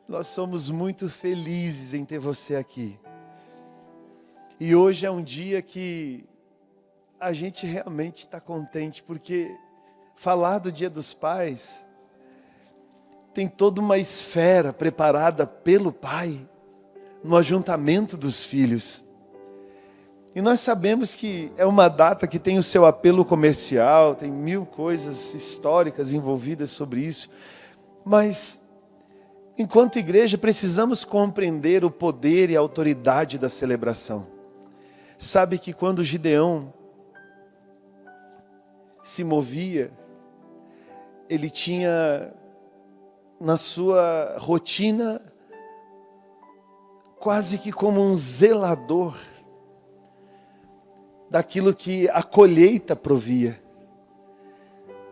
Nós somos muito felizes em ter você aqui. E hoje é um dia que a gente realmente está contente, porque falar do Dia dos Pais tem toda uma esfera preparada pelo Pai no ajuntamento dos filhos. E nós sabemos que é uma data que tem o seu apelo comercial, tem mil coisas históricas envolvidas sobre isso, mas enquanto igreja precisamos compreender o poder e a autoridade da celebração. Sabe que quando Gideão se movia, ele tinha na sua rotina quase que como um zelador daquilo que a colheita provia.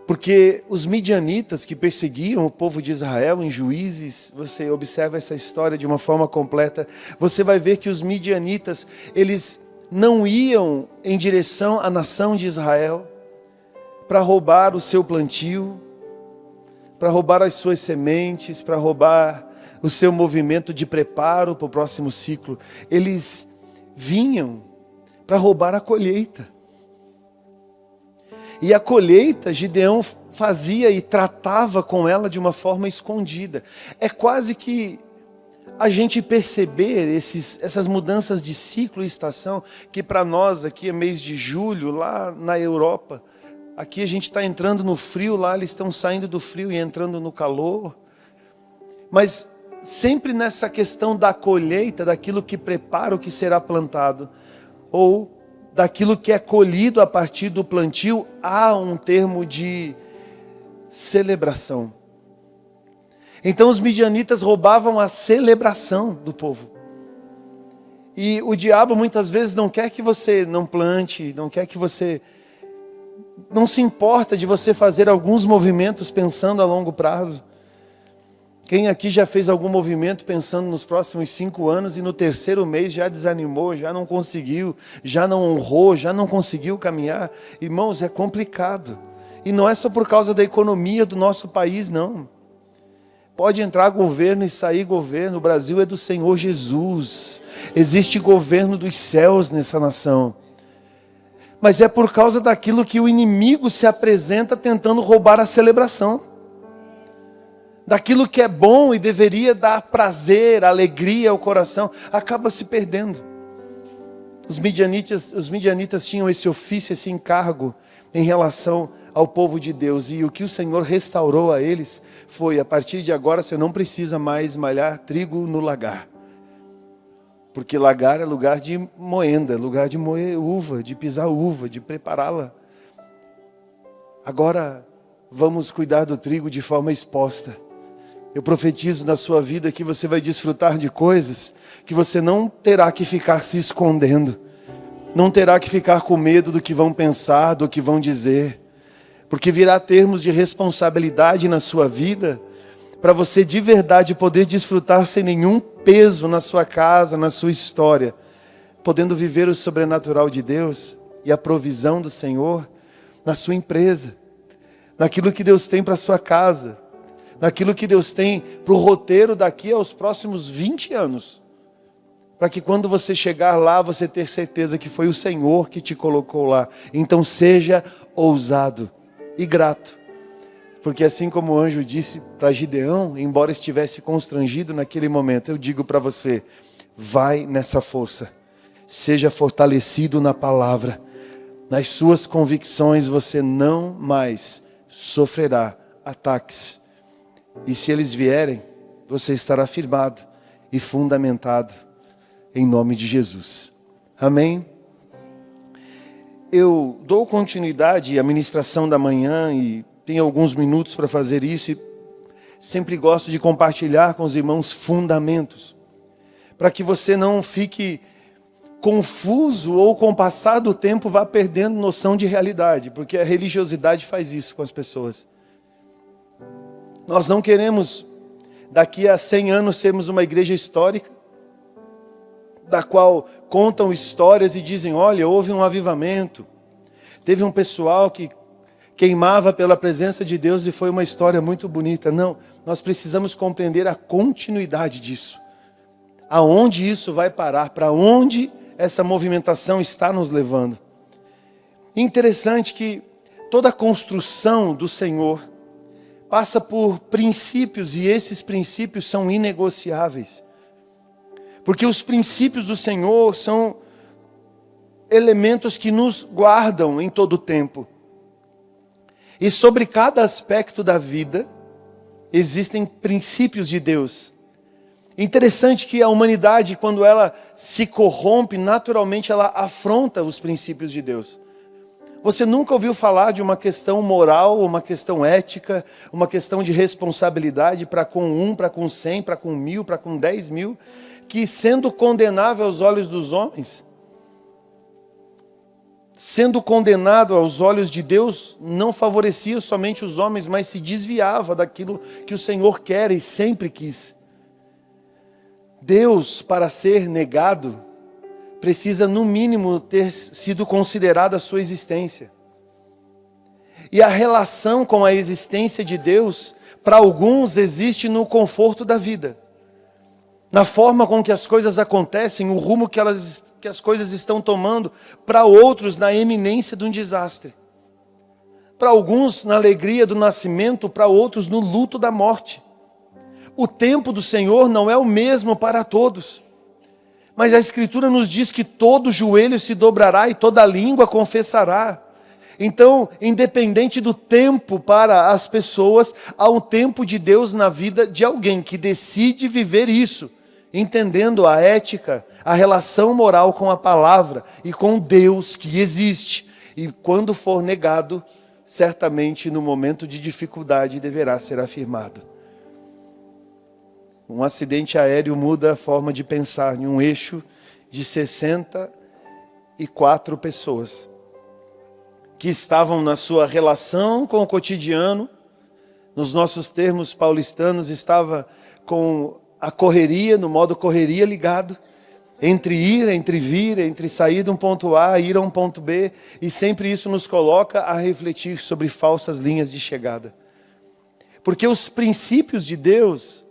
Porque os midianitas que perseguiam o povo de Israel em Juízes, você observa essa história de uma forma completa, você vai ver que os midianitas, eles não iam em direção à nação de Israel para roubar o seu plantio, para roubar as suas sementes, para roubar o seu movimento de preparo para o próximo ciclo. Eles vinham para roubar a colheita. E a colheita, Gideão fazia e tratava com ela de uma forma escondida. É quase que a gente perceber essas mudanças de ciclo e estação, que para nós aqui é mês de julho, lá na Europa, aqui a gente está entrando no frio, lá eles estão saindo do frio e entrando no calor. Mas sempre nessa questão da colheita, daquilo que prepara o que será plantado, ou daquilo que é colhido a partir do plantio, há um termo de celebração. Então os midianitas roubavam a celebração do povo. E o diabo muitas vezes não quer que você não plante, não quer que você... não se importa de você fazer alguns movimentos pensando a longo prazo. Quem aqui já fez algum movimento pensando nos próximos 5 anos e no terceiro mês já desanimou, já não conseguiu, já não honrou, já não conseguiu caminhar? Irmãos, é complicado. E não é só por causa da economia do nosso país, não. Pode entrar governo e sair governo. O Brasil é do Senhor Jesus. Existe governo dos céus nessa nação. Mas é por causa daquilo que o inimigo se apresenta tentando roubar a celebração. Daquilo que é bom e deveria dar prazer, alegria ao coração, acaba se perdendo. Os midianitas tinham esse ofício, esse encargo em relação ao povo de Deus. E o que o Senhor restaurou a eles foi: a partir de agora você não precisa mais malhar trigo no lagar. Porque lagar é lugar de moenda, lugar de moer uva, de pisar uva, de prepará-la. Agora vamos cuidar do trigo de forma exposta. Eu profetizo na sua vida que você vai desfrutar de coisas que você não terá que ficar se escondendo. Não terá que ficar com medo do que vão pensar, do que vão dizer. Porque virá termos de responsabilidade na sua vida para você de verdade poder desfrutar sem nenhum peso na sua casa, na sua história. Podendo viver o sobrenatural de Deus e a provisão do Senhor na sua empresa. Naquilo que Deus tem para a sua casa. Naquilo que Deus tem para o roteiro daqui aos próximos 20 anos. Para que quando você chegar lá, você ter certeza que foi o Senhor que te colocou lá. Então seja ousado e grato. Porque assim como o anjo disse para Gideão, embora estivesse constrangido naquele momento, eu digo para você, vai nessa força. Seja fortalecido na palavra. Nas suas convicções você não mais sofrerá ataques. E se eles vierem, você estará firmado e fundamentado em nome de Jesus. Amém? Eu dou continuidade à ministração da manhã e tenho alguns minutos para fazer isso. E sempre gosto de compartilhar com os irmãos fundamentos. Para que você não fique confuso ou com o passar do tempo vá perdendo noção de realidade. Porque a religiosidade faz isso com as pessoas. Nós não queremos, daqui a 100 anos, sermos uma igreja histórica, da qual contam histórias e dizem, olha, houve um avivamento. Teve um pessoal que queimava pela presença de Deus e foi uma história muito bonita. Não, nós precisamos compreender a continuidade disso. Aonde isso vai parar, para onde essa movimentação está nos levando. Interessante que toda a construção do Senhor passa por princípios e esses princípios são inegociáveis. Porque os princípios do Senhor são elementos que nos guardam em todo o tempo. E sobre cada aspecto da vida existem princípios de Deus. Interessante que a humanidade, quando ela se corrompe, naturalmente ela afronta os princípios de Deus. Você nunca ouviu falar de uma questão moral, uma questão ética, uma questão de responsabilidade para com 1, para com 100, para com 1000, para com 10.000, que sendo condenável aos olhos dos homens, sendo condenado aos olhos de Deus, não favorecia somente os homens, mas se desviava daquilo que o Senhor quer e sempre quis. Deus, para ser negado, precisa no mínimo ter sido considerada a sua existência. E a relação com a existência de Deus, para alguns, existe no conforto da vida. Na forma com que as coisas acontecem, o rumo que as coisas estão tomando, para outros, na eminência de um desastre. Para alguns, na alegria do nascimento, para outros, no luto da morte. O tempo do Senhor não é o mesmo para todos. Mas a Escritura nos diz que todo joelho se dobrará e toda língua confessará. Então, independente do tempo para as pessoas, há um tempo de Deus na vida de alguém que decide viver isso, entendendo a ética, a relação moral com a palavra e com Deus que existe. E quando for negado, certamente no momento de dificuldade deverá ser afirmado. Um acidente aéreo muda a forma de pensar em um eixo de 64 pessoas que estavam na sua relação com o cotidiano, nos nossos termos paulistanos, estava com a correria, no modo correria ligado, entre ir, entre vir, entre sair de um ponto A, ir a um ponto B, e sempre isso nos coloca a refletir sobre falsas linhas de chegada. Porque os princípios de Deus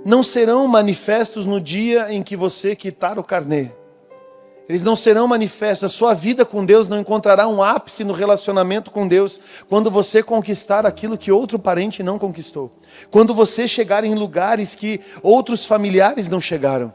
não serão manifestos no dia em que você quitar o carnê. Eles não serão manifestos. A sua vida com Deus não encontrará um ápice no relacionamento com Deus quando você conquistar aquilo que outro parente não conquistou. Quando você chegar em lugares que outros familiares não chegaram.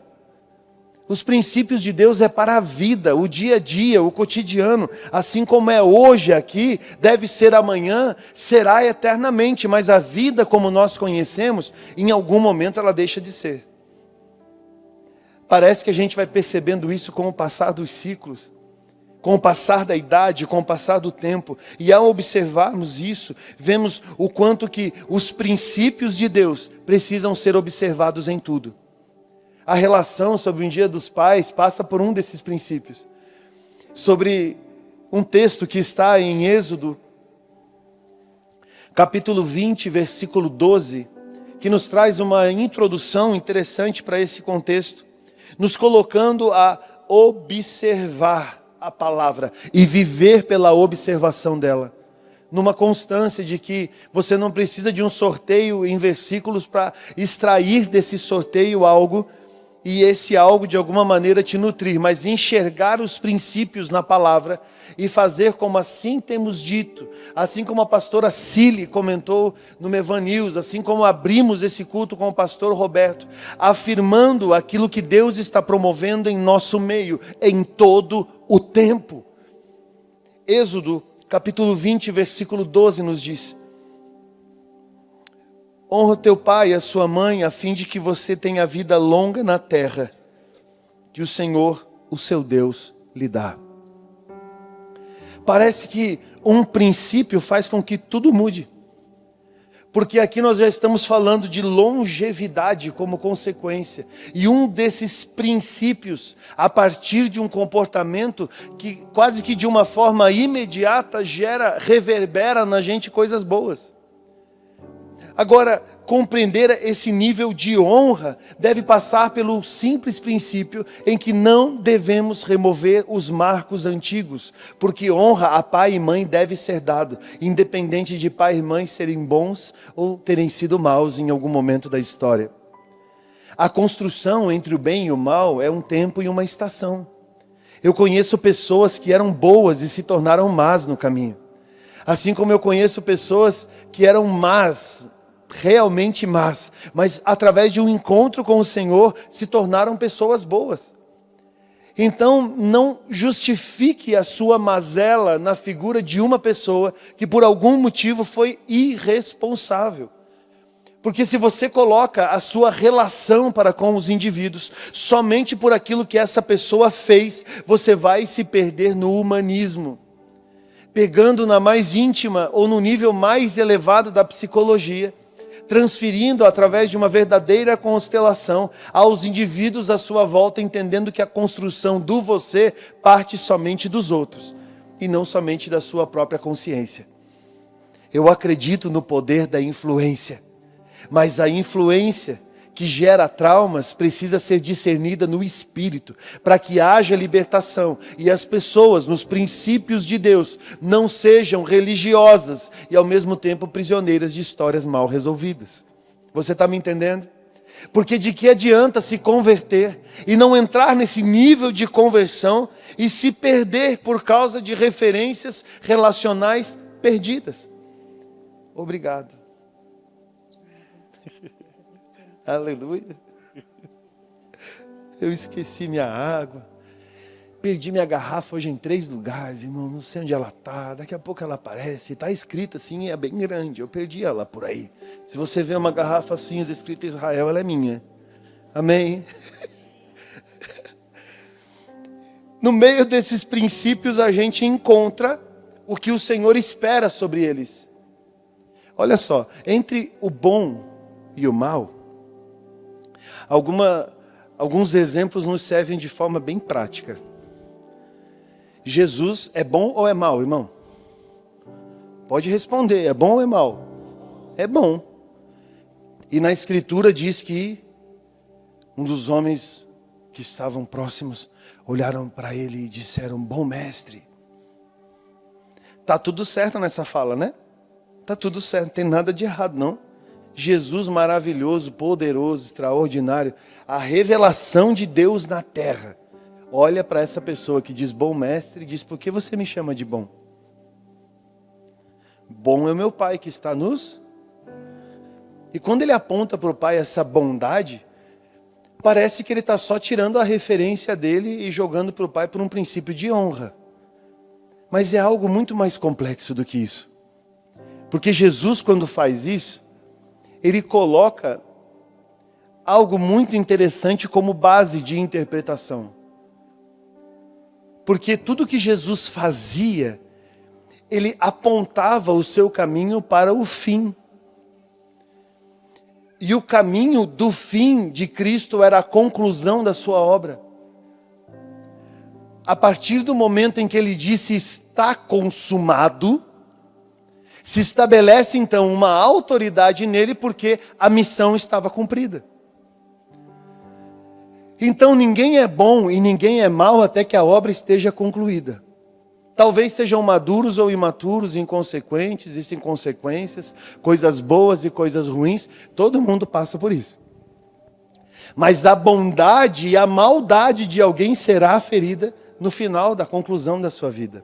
Os princípios de Deus é para a vida, o dia a dia, o cotidiano. Assim como é hoje aqui, deve ser amanhã, será eternamente. Mas a vida como nós conhecemos, em algum momento ela deixa de ser. Parece que a gente vai percebendo isso com o passar dos ciclos, com o passar da idade, com o passar do tempo. E ao observarmos isso, vemos o quanto que os princípios de Deus precisam ser observados em tudo. A relação sobre o Dia dos Pais passa por um desses princípios. Sobre um texto que está em Êxodo, capítulo 20, versículo 12, que nos traz uma introdução interessante para esse contexto, nos colocando a observar a palavra e viver pela observação dela. Numa constância de que você não precisa de um sorteio em versículos para extrair desse sorteio algo, e esse algo de alguma maneira te nutrir, mas enxergar os princípios na palavra e fazer como assim temos dito, assim como a pastora Cíli comentou no Mevan News, assim como abrimos esse culto com o pastor Roberto, afirmando aquilo que Deus está promovendo em nosso meio, em todo o tempo. Êxodo, capítulo 20, versículo 12 nos diz: honra o teu pai e a sua mãe, a fim de que você tenha vida longa na terra, que o Senhor, o seu Deus, lhe dá. Parece que um princípio faz com que tudo mude. Porque aqui nós já estamos falando de longevidade como consequência. E um desses princípios, a partir de um comportamento que quase que de uma forma imediata reverbera na gente coisas boas. Agora, compreender esse nível de honra deve passar pelo simples princípio em que não devemos remover os marcos antigos, porque honra a pai e mãe deve ser dado, independente de pai e mãe serem bons ou terem sido maus em algum momento da história. A construção entre o bem e o mal é um tempo e uma estação. Eu conheço pessoas que eram boas e se tornaram más no caminho. Assim como eu conheço pessoas que eram más, realmente más, mas através de um encontro com o Senhor se tornaram pessoas boas. Então não justifique a sua mazela na figura de uma pessoa que por algum motivo foi irresponsável. Porque se você coloca a sua relação para com os indivíduos somente por aquilo que essa pessoa fez, você vai se perder no humanismo. Pegando na mais íntima ou no nível mais elevado da psicologia, transferindo através de uma verdadeira constelação aos indivíduos à sua volta, entendendo que a construção do você parte somente dos outros e não somente da sua própria consciência. Eu acredito no poder da influência, mas a influência que gera traumas precisa ser discernida no espírito, para que haja libertação e as pessoas, nos princípios de Deus, não sejam religiosas e ao mesmo tempo prisioneiras de histórias mal resolvidas. Você está me entendendo? Porque de que adianta se converter e não entrar nesse nível de conversão e se perder por causa de referências relacionais perdidas? Obrigado. Aleluia. Eu esqueci minha água. Perdi minha garrafa hoje em 3 lugares, irmão. Não sei onde ela está. Daqui a pouco ela aparece. Está escrita assim, é bem grande. Eu perdi ela por aí. Se você vê uma garrafa cinza escrita Israel, ela é minha. Amém? No meio desses princípios a gente encontra o que o Senhor espera sobre eles. Olha só, entre o bom e o mal, alguns exemplos nos servem de forma bem prática. Jesus é bom ou é mau, irmão? Pode responder, é bom ou é mau? É bom. E na Escritura diz que um dos homens que estavam próximos olharam para ele e disseram, bom mestre. Tá tudo certo nessa fala, né? Tá tudo certo, não tem nada de errado, não. Jesus maravilhoso, poderoso, extraordinário, a revelação de Deus na terra. Olha para essa pessoa que diz bom mestre e diz, por que você me chama de bom? Bom é o meu Pai que está nos... E quando ele aponta para o Pai essa bondade, parece que ele está só tirando a referência dele e jogando para o Pai por um princípio de honra. Mas é algo muito mais complexo do que isso. Porque Jesus, quando faz isso, ele coloca algo muito interessante como base de interpretação. Porque tudo que Jesus fazia, ele apontava o seu caminho para o fim. E o caminho do fim de Cristo era a conclusão da sua obra. A partir do momento em que ele disse está consumado, se estabelece então uma autoridade nele porque a missão estava cumprida. Então ninguém é bom e ninguém é mau até que a obra esteja concluída. Talvez sejam maduros ou imaturos, inconsequentes, existem consequências, coisas boas e coisas ruins, todo mundo passa por isso. Mas a bondade e a maldade de alguém será ferida no final da conclusão da sua vida.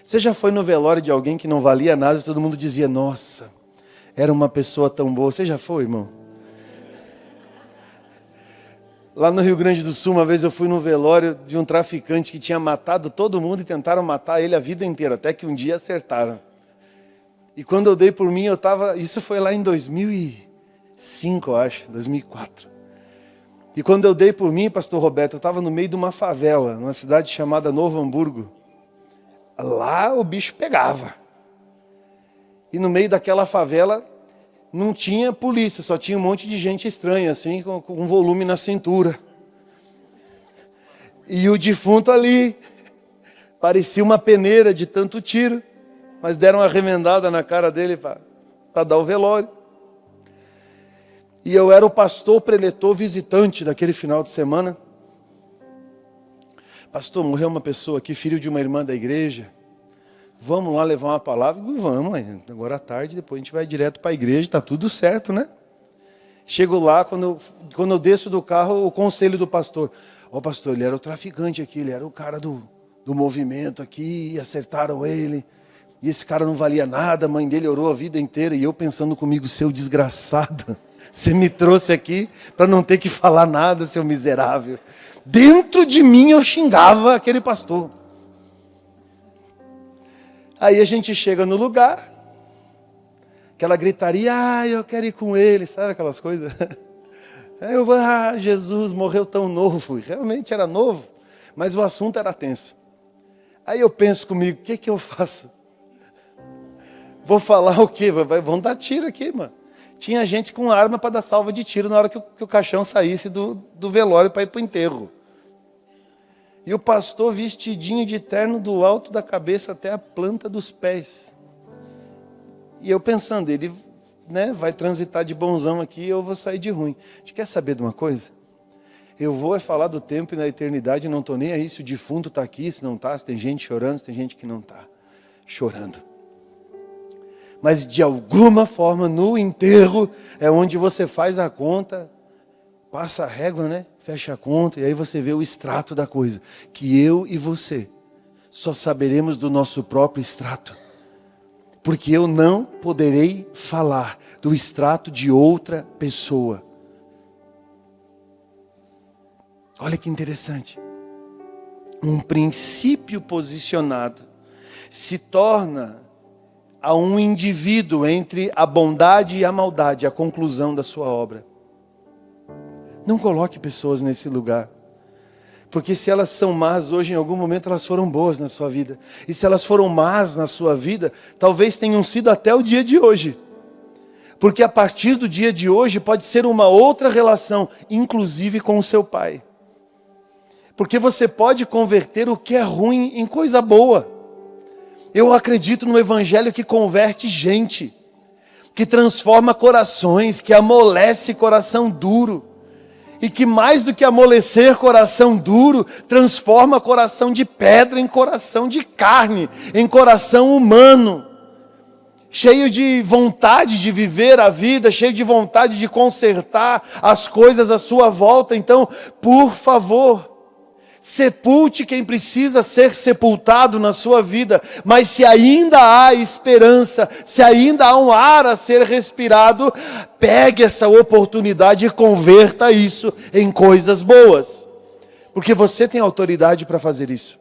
Você já foi no velório de alguém que não valia nada e todo mundo dizia, nossa, era uma pessoa tão boa. Você já foi, irmão? Lá no Rio Grande do Sul, uma vez eu fui no velório de um traficante que tinha matado todo mundo e tentaram matar ele a vida inteira, até que um dia acertaram. E quando eu dei por mim, isso foi lá em 2005, eu acho, 2004. E quando eu dei por mim, pastor Roberto, eu estava no meio de uma favela, numa cidade chamada Novo Hamburgo. Lá o bicho pegava. E no meio daquela favela não tinha polícia, só tinha um monte de gente estranha, assim, com um volume na cintura. E o defunto ali, parecia uma peneira de tanto tiro, mas deram uma remendada na cara dele para dar o velório. E eu era o pastor preletor visitante daquele final de semana. Pastor, morreu uma pessoa aqui, filho de uma irmã da igreja. Vamos lá levar uma palavra? Vamos, agora à tarde, depois a gente vai direto para a igreja, está tudo certo, né? Chego lá, quando eu desço do carro, o conselho do pastor. Pastor, ele era o traficante aqui, ele era o cara do movimento aqui, e acertaram ele. E esse cara não valia nada, a mãe dele orou a vida inteira. E eu pensando comigo, seu desgraçado, você me trouxe aqui para não ter que falar nada, seu miserável. Dentro de mim eu xingava aquele pastor. Aí a gente chega no lugar, aquela gritaria, eu quero ir com ele, sabe aquelas coisas? Aí eu vou, Jesus morreu tão novo, realmente era novo, mas o assunto era tenso. Aí eu penso comigo, o que eu faço? Vou falar o quê? Vão dar tiro aqui, mano. Tinha gente com arma para dar salva de tiro na hora que o caixão saísse do velório para ir para o enterro. E o pastor vestidinho de terno do alto da cabeça até a planta dos pés. E eu pensando, ele vai transitar de bonzão aqui e eu vou sair de ruim. A gente quer saber de uma coisa? Eu vou falar do tempo e da eternidade, não estou nem aí se o defunto está aqui, se não está, se tem gente chorando, se tem gente que não está chorando. Mas de alguma forma no enterro é onde você faz a conta, passa a régua, né? Fecha a conta e aí você vê o extrato da coisa. Que eu e você só saberemos do nosso próprio extrato. Porque eu não poderei falar do extrato de outra pessoa. Olha que interessante. Um princípio posicionado se torna a um indivíduo entre a bondade e a maldade, a conclusão da sua obra. Não coloque pessoas nesse lugar. Porque se elas são más hoje, em algum momento elas foram boas na sua vida. E se elas foram más na sua vida, talvez tenham sido até o dia de hoje. Porque a partir do dia de hoje pode ser uma outra relação, inclusive com o seu pai. Porque você pode converter o que é ruim em coisa boa. Eu acredito no evangelho que converte gente, que transforma corações, que amolece coração duro. E que mais do que amolecer coração duro, transforma coração de pedra em coração de carne, em coração humano. Cheio de vontade de viver a vida, cheio de vontade de consertar as coisas à sua volta. Então, por favor, sepulte quem precisa ser sepultado na sua vida, mas se ainda há esperança, se ainda há um ar a ser respirado, pegue essa oportunidade e converta isso em coisas boas. Porque você tem autoridade para fazer isso.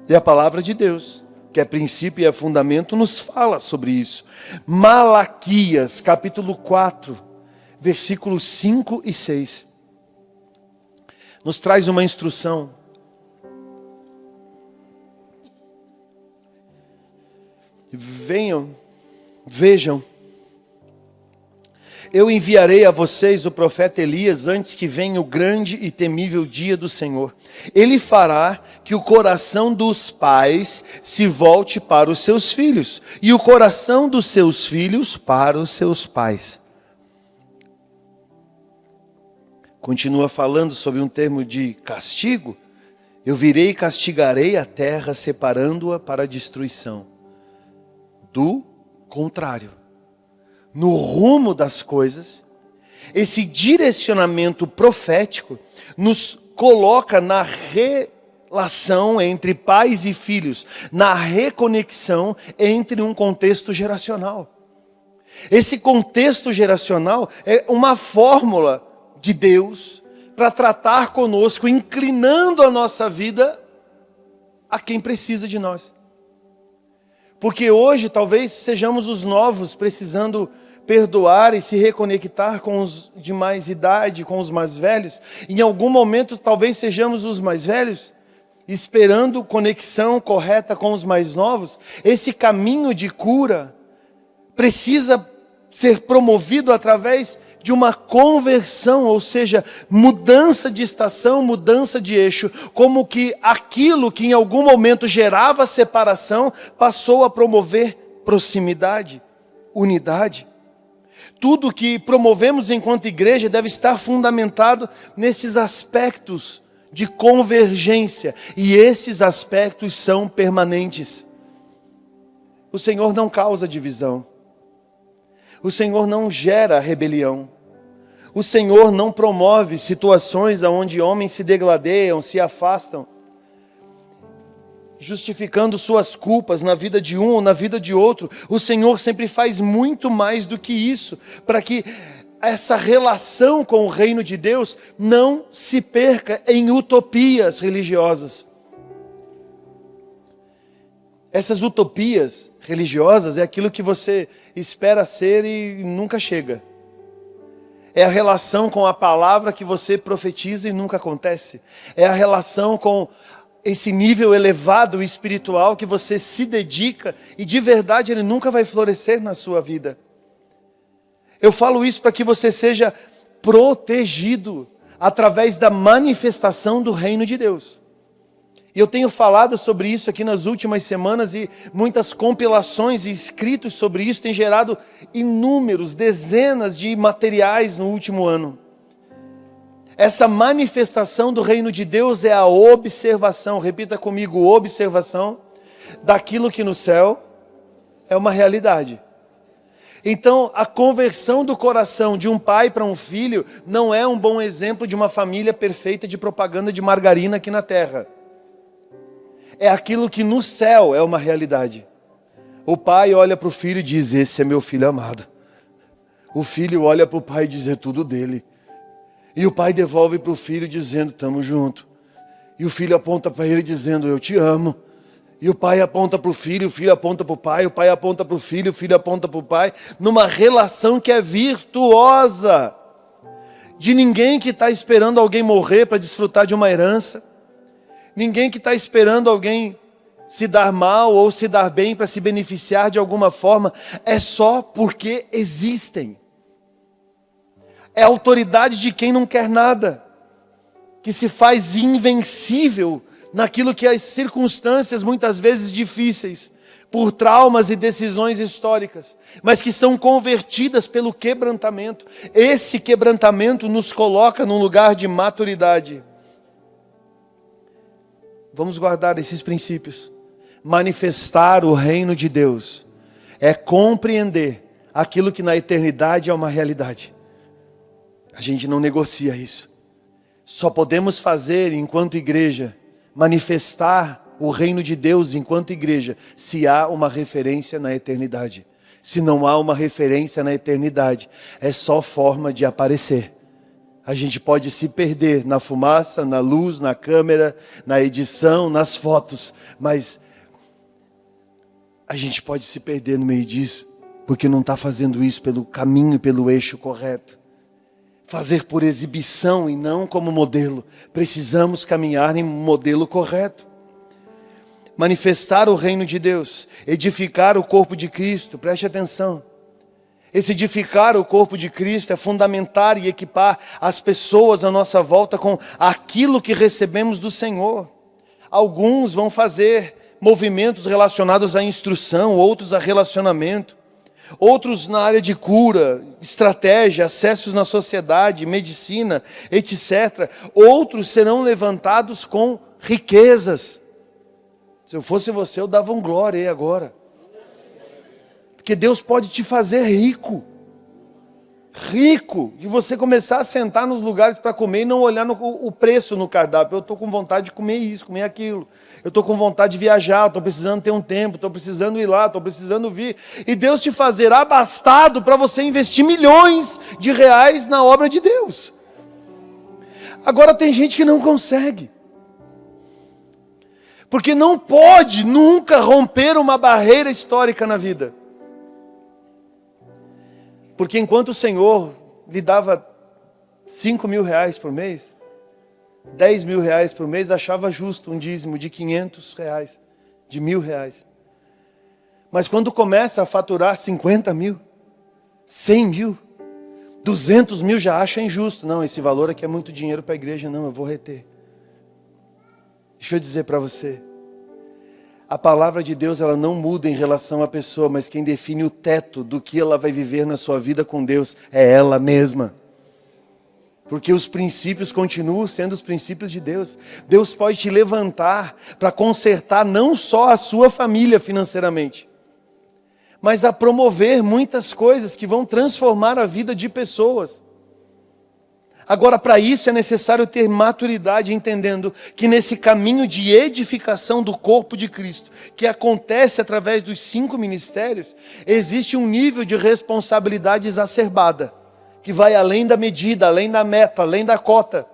E a palavra de Deus, que é princípio e é fundamento, nos fala sobre isso. Malaquias, capítulo 4, versículos 5 e 6. Nos traz uma instrução. Vejam. Eu enviarei a vocês o profeta Elias antes que venha o grande e temível dia do Senhor. Ele fará que o coração dos pais se volte para os seus filhos, e o coração dos seus filhos para os seus pais. Continua falando sobre um termo de castigo. Eu virei e castigarei a terra, separando-a para a destruição. Do contrário, no rumo das coisas, esse direcionamento profético nos coloca na relação entre pais e filhos, na reconexão entre um contexto geracional. Esse contexto geracional é uma fórmula de Deus para tratar conosco, inclinando a nossa vida a quem precisa de nós. Porque hoje talvez sejamos os novos precisando perdoar e se reconectar com os de mais idade, com os mais velhos. Em algum momento talvez sejamos os mais velhos esperando conexão correta com os mais novos. Esse caminho de cura precisa ser promovido através de uma conversão, ou seja, mudança de estação, mudança de eixo, como que aquilo que em algum momento gerava separação, passou a promover proximidade, unidade. tudo que promovemos enquanto igreja deve estar fundamentado nesses aspectos de convergência. E esses aspectos são permanentes. O Senhor não causa divisão. O Senhor não gera rebelião. O Senhor não promove situações onde homens se degladeiam, se afastam, justificando suas culpas na vida de um ou na vida de outro. O Senhor sempre faz muito mais do que isso, para que essa relação com o reino de Deus não se perca em utopias religiosas. Essas utopias religiosas é aquilo que você espera ser e nunca chega. É a relação com a palavra que você profetiza e nunca acontece. É a relação com esse nível elevado espiritual que você se dedica e de verdade ele nunca vai florescer na sua vida. Eu falo isso para que você seja protegido através da manifestação do reino de Deus. E eu tenho falado sobre isso aqui nas últimas semanas e muitas compilações e escritos sobre isso têm gerado inúmeros, dezenas de materiais no último ano. Essa manifestação do reino de Deus é a observação, repita comigo, observação daquilo que no céu é uma realidade. Então, a conversão do coração de um pai para um filho não é um bom exemplo de uma família perfeita de propaganda de margarina aqui na terra. É aquilo que no céu é uma realidade. O pai olha para o filho e diz, esse é meu filho amado. O filho olha para o pai e diz, é tudo dele. E o pai devolve para o filho dizendo, estamos juntos. E o filho aponta para ele dizendo, eu te amo. E o pai aponta para o filho aponta para o pai aponta para o filho aponta para o pai. Numa relação que é virtuosa. De ninguém que está esperando alguém morrer para desfrutar de uma herança. Ninguém que está esperando alguém se dar mal ou se dar bem para se beneficiar de alguma forma. É só porque existem. É a autoridade de quem não quer nada, que se faz invencível naquilo que as circunstâncias muitas vezes difíceis, por traumas e decisões históricas, mas que são convertidas pelo quebrantamento. Esse quebrantamento nos coloca num lugar de maturidade. Vamos guardar esses princípios. Manifestar o reino de Deus é compreender aquilo que na eternidade é uma realidade. A gente não negocia isso. Só podemos fazer enquanto igreja, manifestar o reino de Deus enquanto igreja, se há uma referência na eternidade. Se não há uma referência na eternidade, é só forma de aparecer. A gente pode se perder na fumaça, na luz, na câmera, na edição, nas fotos, mas a gente pode se perder no meio disso, porque não está fazendo isso pelo caminho, pelo eixo correto. Fazer por exibição e não como modelo. Precisamos caminhar em um modelo correto. Manifestar o reino de Deus, edificar o corpo de Cristo, preste atenção. Esse edificar o corpo de Cristo é fundamentar e equipar as pessoas à nossa volta com aquilo que recebemos do Senhor. Alguns vão fazer movimentos relacionados à instrução, outros a relacionamento, outros na área de cura, estratégia, acessos na sociedade, medicina, etc. Outros serão levantados com riquezas. Se eu fosse você, eu dava um glória aí agora. Porque Deus pode te fazer rico. Rico. De você começar a sentar nos lugares para comer e não olhar o preço no cardápio. Eu estou com vontade de comer isso, comer aquilo. Eu estou com vontade de viajar, estou precisando ter um tempo, estou precisando ir lá, estou precisando vir. E Deus te fazer abastado para você investir milhões de reais na obra de Deus. Agora tem gente que não consegue. Porque não pode nunca romper uma barreira histórica na vida. Porque enquanto o Senhor lhe dava 5 mil reais por mês, 10 mil reais por mês, achava justo um dízimo de 500 reais, de 1.000 reais. Mas quando começa a faturar 50 mil, 100 mil, 200 mil, já acha injusto. Não, esse valor aqui é muito dinheiro para a igreja, não, eu vou reter. Deixa eu dizer para você, A palavra de Deus, ela não muda em relação à pessoa, mas quem define o teto do que ela vai viver na sua vida com Deus é ela mesma. Porque os princípios continuam sendo os princípios de Deus. Deus pode te levantar para consertar não só a sua família financeiramente, mas a promover muitas coisas que vão transformar a vida de pessoas. Agora, para isso é necessário ter maturidade, entendendo que nesse caminho de edificação do corpo de Cristo, que acontece através dos 5 ministérios, existe um nível de responsabilidade exacerbada, que vai além da medida, além da meta, além da cota.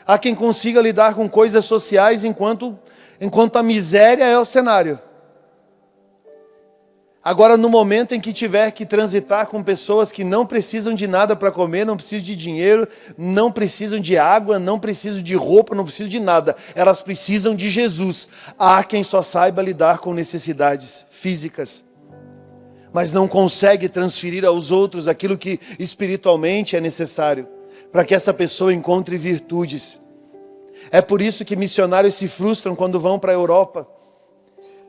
Há quem consiga lidar com coisas sociais enquanto a miséria é o cenário. Agora, no momento em que tiver que transitar com pessoas que não precisam de nada para comer, não precisam de dinheiro, não precisam de água, não precisam de roupa, não precisam de nada, elas precisam de Jesus. Há quem só saiba lidar com necessidades físicas, mas não consegue transferir aos outros aquilo que espiritualmente é necessário, para que essa pessoa encontre virtudes. É por isso que missionários se frustram quando vão para a Europa,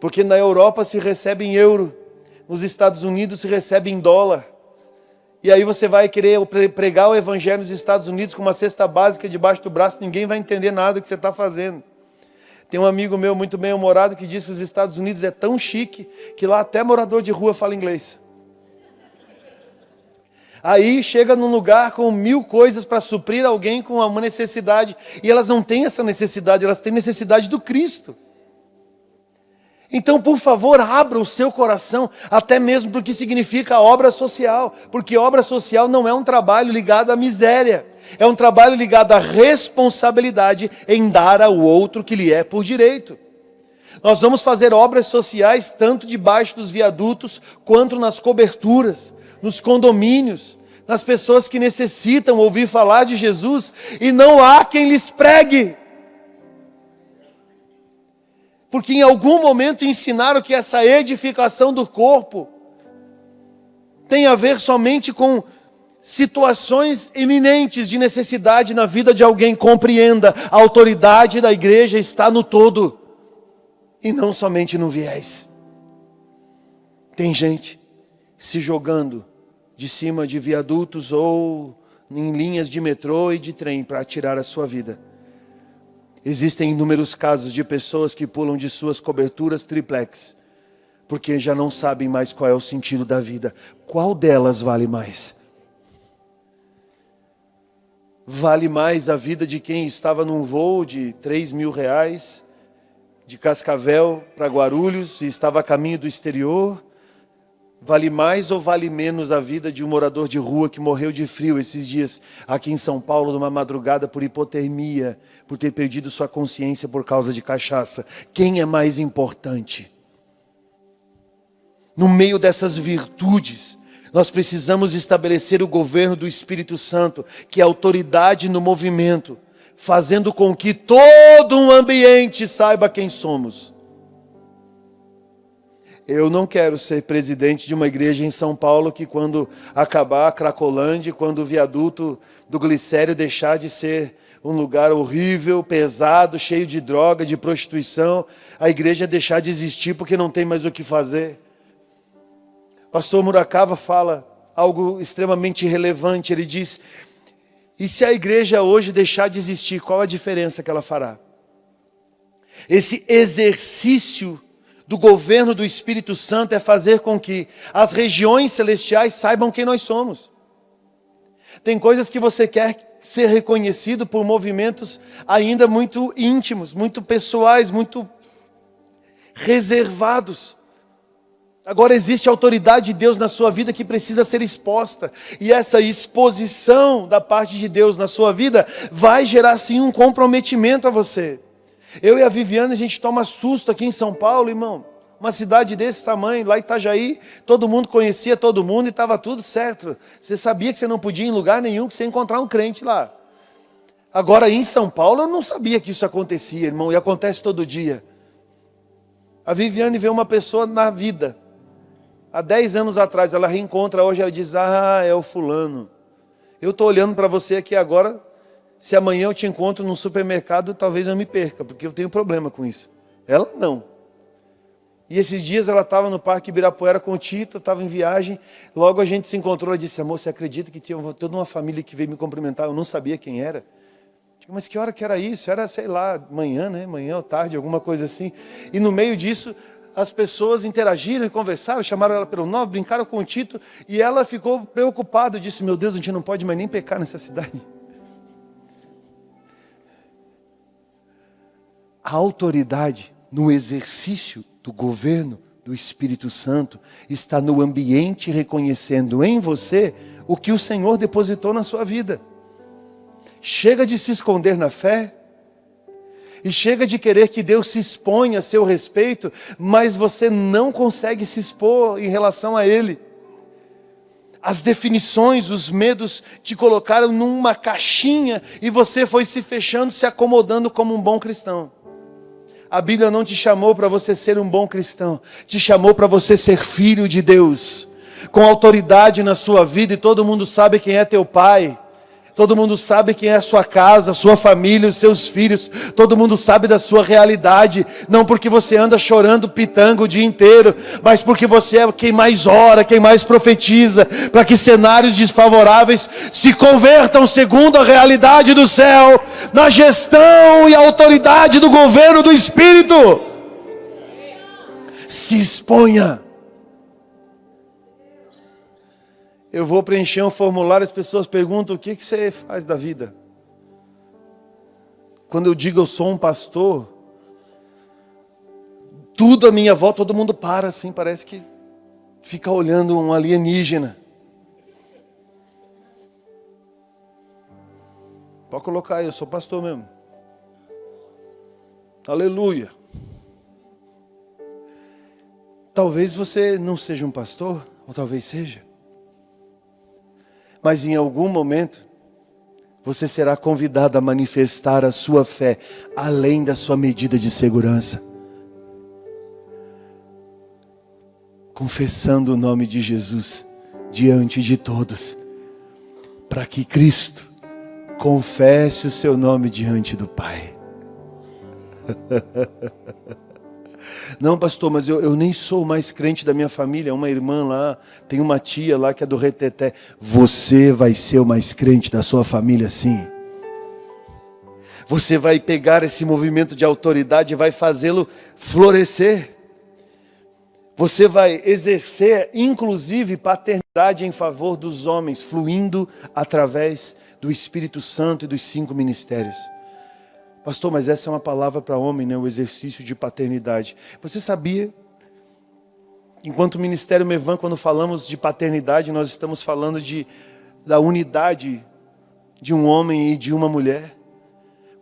porque na Europa se recebe em euro, nos Estados Unidos se recebe em dólar. E aí você vai querer pregar o evangelho nos Estados Unidos com uma cesta básica debaixo do braço, ninguém vai entender nada do que você está fazendo. Tem um amigo meu muito bem-humorado que diz que os Estados Unidos é tão chique que lá até morador de rua fala inglês. Aí chega num lugar com 1000 coisas para suprir alguém com uma necessidade, e elas não têm essa necessidade, elas têm necessidade do Cristo. Então, por favor, abra o seu coração, até mesmo para o que significa a obra social, porque obra social não é um trabalho ligado à miséria, é um trabalho ligado à responsabilidade em dar ao outro o que lhe é por direito. Nós vamos fazer obras sociais tanto debaixo dos viadutos, quanto nas coberturas, nos condomínios, nas pessoas que necessitam ouvir falar de Jesus, e não há quem lhes pregue. Porque em algum momento ensinaram que essa edificação do corpo tem a ver somente com situações iminentes de necessidade na vida de alguém. Compreenda, a autoridade da igreja está no todo, e não somente no viés. Tem gente se jogando de cima de viadutos ou em linhas de metrô e de trem para tirar a sua vida. Existem inúmeros casos de pessoas que pulam de suas coberturas triplex, porque já não sabem mais qual é o sentido da vida. Qual delas vale mais? Vale mais a vida de quem estava num voo de R$3.000, de Cascavel para Guarulhos, e estava a caminho do exterior? Vale mais ou vale menos a vida de um morador de rua que morreu de frio esses dias aqui em São Paulo, numa madrugada, por hipotermia, por ter perdido sua consciência por causa de cachaça? Quem é mais importante? No meio dessas virtudes, nós precisamos estabelecer o governo do Espírito Santo, que é autoridade no movimento, fazendo com que todo um ambiente saiba quem somos. Eu não quero ser presidente de uma igreja em São Paulo que, quando acabar a Cracolândia, quando o viaduto do Glicério deixar de ser um lugar horrível, pesado, cheio de droga, de prostituição, a igreja deixar de existir porque não tem mais o que fazer. Pastor Muracava fala algo extremamente relevante. Ele diz: e se a igreja hoje deixar de existir, qual a diferença que ela fará? Esse exercício do governo do Espírito Santo é fazer com que as regiões celestiais saibam quem nós somos. Tem coisas que você quer ser reconhecido por movimentos ainda muito íntimos, muito pessoais, muito reservados. Agora existe a autoridade de Deus na sua vida que precisa ser exposta. E essa exposição da parte de Deus na sua vida vai gerar sim um comprometimento a você. Eu e a Viviane, a gente toma susto aqui em São Paulo, irmão. Uma cidade desse tamanho, lá em Itajaí, todo mundo conhecia todo mundo e estava tudo certo. Você sabia que você não podia ir em lugar nenhum que você encontrar um crente lá. Agora, em São Paulo, eu não sabia que isso acontecia, irmão, e acontece todo dia. A Viviane vê uma pessoa na vida. Há 10 anos atrás, ela reencontra hoje, ela diz: ah, é o fulano. Eu estou olhando para você aqui agora. Se amanhã eu te encontro num supermercado, talvez eu me perca, porque eu tenho problema com isso. Ela não. E esses dias ela estava no Parque Ibirapuera com o Tito, estava em viagem. Logo a gente se encontrou, ela disse, amor, você acredita que tinha toda uma família que veio me cumprimentar? Eu não sabia quem era. Digo, mas que hora que era isso? Era, sei lá, manhã, né? Manhã ou tarde, alguma coisa assim. E no meio disso, as pessoas interagiram e conversaram, chamaram ela pelo nome, brincaram com o Tito. E ela ficou preocupada, disse, meu Deus, a gente não pode mais nem pecar nessa cidade. A autoridade no exercício do governo do Espírito Santo está no ambiente reconhecendo em você o que o Senhor depositou na sua vida. Chega de se esconder na fé e chega de querer que Deus se exponha a seu respeito, mas você não consegue se expor em relação a Ele. As definições, os medos te colocaram numa caixinha e você foi se fechando, se acomodando como um bom cristão. A Bíblia não te chamou para você ser um bom cristão, te chamou para você ser filho de Deus, com autoridade na sua vida, e todo mundo sabe quem é teu pai, todo mundo sabe quem é a sua casa, a sua família, os seus filhos, todo mundo sabe da sua realidade, não porque você anda chorando pitanga o dia inteiro, mas porque você é quem mais ora, quem mais profetiza, para que cenários desfavoráveis se convertam segundo a realidade do céu, na gestão e autoridade do governo do Espírito. Se exponha. Eu vou preencher um formulário, as pessoas perguntam, o que você faz da vida? Quando eu digo eu sou um pastor, tudo à minha volta, todo mundo para assim, parece que fica olhando um alienígena. Pode colocar aí, eu sou pastor mesmo. Aleluia. Talvez você não seja um pastor, ou talvez seja. Mas em algum momento, você será convidado a manifestar a sua fé, além da sua medida de segurança. Confessando o nome de Jesus, diante de todos. Para que Cristo confesse o seu nome diante do Pai. Não, pastor, mas eu nem sou mais crente da minha família. Uma irmã lá, tem uma tia lá que é do Reteté. Você vai ser o mais crente da sua família, sim. Você vai pegar esse movimento de autoridade e vai fazê-lo florescer. Você vai exercer, inclusive, paternidade em favor dos homens, fluindo através do Espírito Santo e dos 5 ministérios. Pastor, mas essa é uma palavra para homem, né? O exercício de paternidade. Você sabia? Enquanto Ministério Mevan, quando falamos de paternidade, nós estamos falando da unidade de um homem e de uma mulher,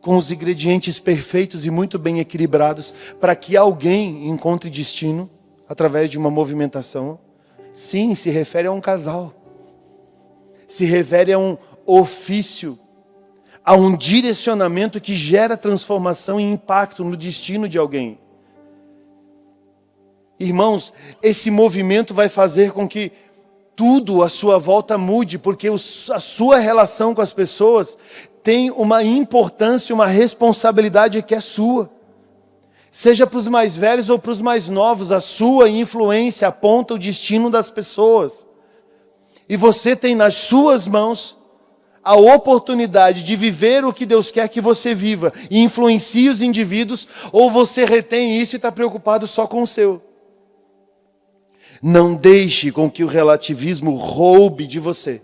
com os ingredientes perfeitos e muito bem equilibrados, para que alguém encontre destino através de uma movimentação. Sim, se refere a um casal. Se refere a um ofício, a um direcionamento que gera transformação e impacto no destino de alguém. Irmãos, esse movimento vai fazer com que tudo à sua volta mude, porque a sua relação com as pessoas tem uma importância, uma responsabilidade que é sua. Seja para os mais velhos ou para os mais novos, a sua influência aponta o destino das pessoas. E você tem nas suas mãos a oportunidade de viver o que Deus quer que você viva e influencie os indivíduos, ou você retém isso e está preocupado só com o seu. Não deixe com que o relativismo roube de você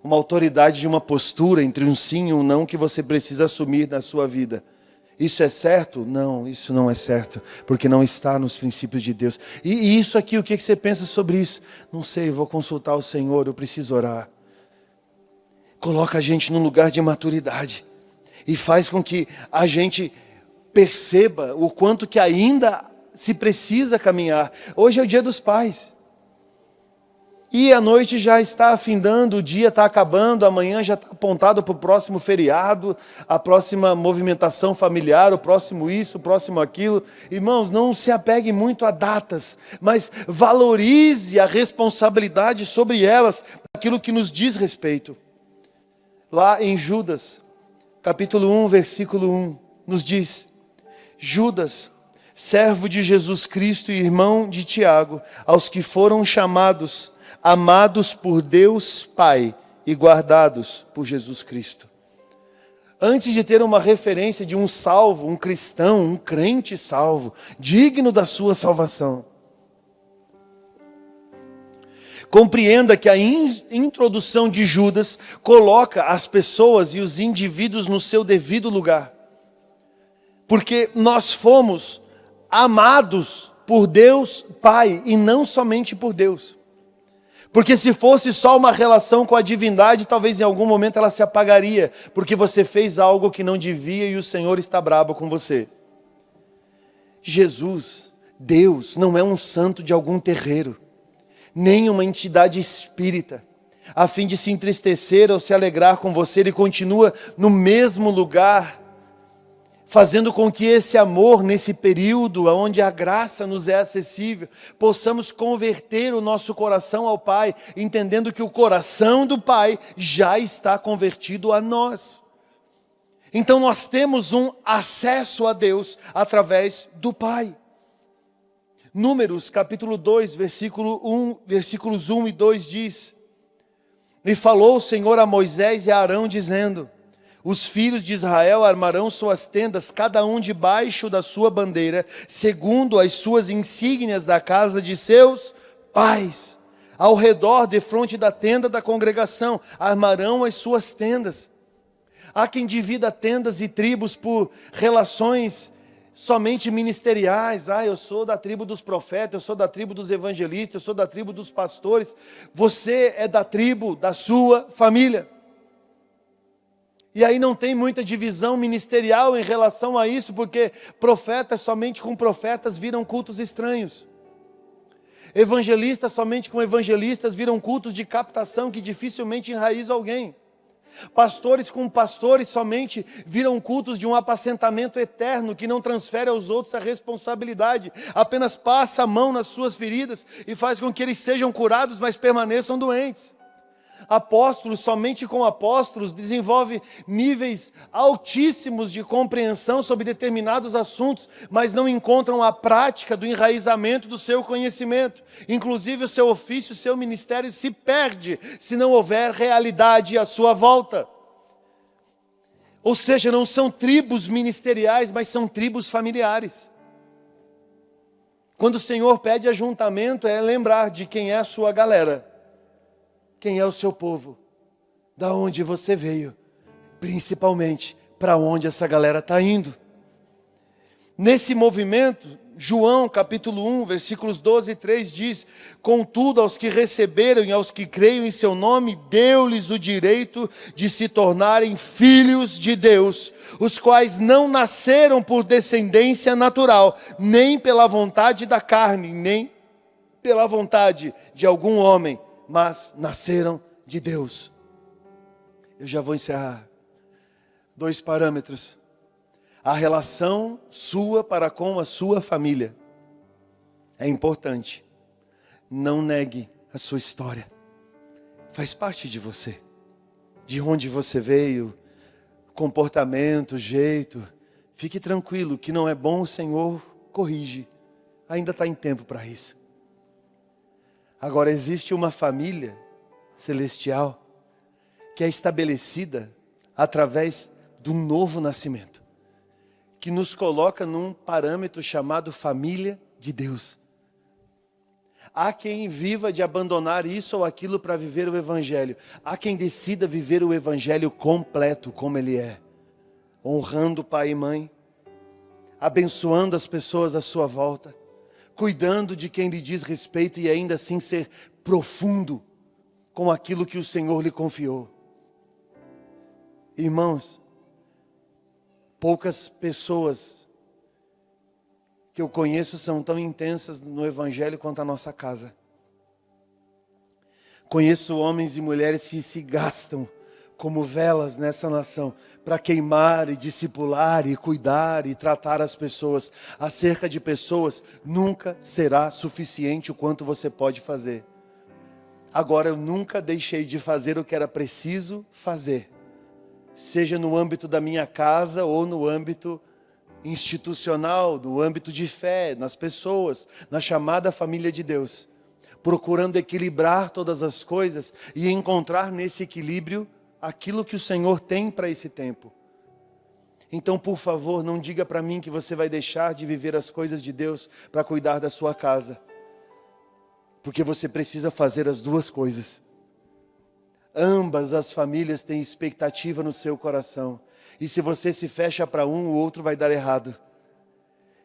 uma autoridade de uma postura entre um sim e um não que você precisa assumir na sua vida. Isso é certo? Não, isso não é certo, porque não está nos princípios de Deus. E isso aqui, o que você pensa sobre isso? Não sei, eu vou consultar o Senhor, eu preciso orar. Coloca a gente num lugar de maturidade e faz com que a gente perceba o quanto que ainda se precisa caminhar. Hoje é o Dia dos Pais. E a noite já está afindando, o dia está acabando, amanhã já está apontado para o próximo feriado, a próxima movimentação familiar, o próximo isso, o próximo aquilo. Irmãos, não se apegue muito a datas, mas valorize a responsabilidade sobre elas, aquilo que nos diz respeito. Lá em Judas, capítulo 1, versículo 1, nos diz: Judas, servo de Jesus Cristo e irmão de Tiago, aos que foram chamados, amados por Deus Pai e guardados por Jesus Cristo. Antes de ter uma referência de um salvo, um cristão, um crente salvo, digno da sua salvação, compreenda que a introdução de Judas coloca as pessoas e os indivíduos no seu devido lugar. Porque nós fomos amados por Deus Pai e não somente por Deus. Porque se fosse só uma relação com a divindade, talvez em algum momento ela se apagaria, porque você fez algo que não devia e o Senhor está bravo com você. Jesus, Deus, não é um santo de algum terreiro, nem uma entidade espírita, a fim de se entristecer ou se alegrar com você. Ele continua no mesmo lugar, fazendo com que esse amor, nesse período onde a graça nos é acessível, possamos converter o nosso coração ao Pai, entendendo que o coração do Pai já está convertido a nós. Então nós temos um acesso a Deus através do Pai. Números capítulo 2, versículos 1 e 2 diz: E falou o Senhor a Moisés e a Arão, dizendo: Os filhos de Israel armarão suas tendas, cada um debaixo da sua bandeira, segundo as suas insígnias da casa de seus pais. Ao redor, defronte da tenda da congregação, armarão as suas tendas. Há quem divida tendas e tribos por relações somente ministeriais. Eu sou da tribo dos profetas, eu sou da tribo dos evangelistas, eu sou da tribo dos pastores. Você é da tribo da sua família. E aí não tem muita divisão ministerial em relação a isso, porque profetas somente com profetas viram cultos estranhos. Evangelistas somente com evangelistas viram cultos de captação que dificilmente enraiza alguém. Pastores com pastores somente viram cultos de um apacentamento eterno que não transfere aos outros a responsabilidade, apenas passa a mão nas suas feridas e faz com que eles sejam curados, mas permaneçam doentes. Apóstolos, somente com apóstolos, desenvolve níveis altíssimos de compreensão sobre determinados assuntos, mas não encontram a prática do enraizamento do seu conhecimento. Inclusive o seu ofício, o seu ministério se perde se não houver realidade à sua volta. Ou seja, não são tribos ministeriais, mas são tribos familiares. Quando o Senhor pede ajuntamento, é lembrar de quem é a sua galera. Quem é o seu povo? Da onde você veio? Principalmente, para onde essa galera está indo? Nesse movimento, João capítulo 1, versículos 12 e 3 diz: Contudo, aos que receberam e aos que creem em seu nome, deu-lhes o direito de se tornarem filhos de Deus, os quais não nasceram por descendência natural, nem pela vontade da carne, nem pela vontade de algum homem, mas nasceram de Deus. Eu já vou encerrar. 2 parâmetros. A relação sua para com a sua família. É importante. Não negue a sua história. Faz parte de você. De onde você veio, comportamento, jeito. Fique tranquilo, que não é bom, o Senhor corrige. Ainda está em tempo para isso. Agora, existe uma família celestial que é estabelecida através de um novo nascimento, que nos coloca num parâmetro chamado família de Deus. Há quem viva de abandonar isso ou aquilo para viver o Evangelho. Há quem decida viver o Evangelho completo, como ele é, honrando pai e mãe, abençoando as pessoas à sua volta, cuidando de quem lhe diz respeito e ainda assim ser profundo com aquilo que o Senhor lhe confiou. Irmãos, poucas pessoas que eu conheço são tão intensas no Evangelho quanto a nossa casa. Conheço homens e mulheres que se gastam como velas nessa nação, para queimar e discipular e cuidar e tratar as pessoas. Acerca de pessoas, nunca será suficiente o quanto você pode fazer. Agora, eu nunca deixei de fazer o que era preciso fazer, seja no âmbito da minha casa ou no âmbito institucional, do âmbito de fé, nas pessoas, na chamada família de Deus, procurando equilibrar todas as coisas e encontrar nesse equilíbrio aquilo que o Senhor tem para esse tempo. Então, por favor, não diga para mim que você vai deixar de viver as coisas de Deus para cuidar da sua casa. Porque você precisa fazer as duas coisas. Ambas as famílias têm expectativa no seu coração. E se você se fecha para um, o outro vai dar errado.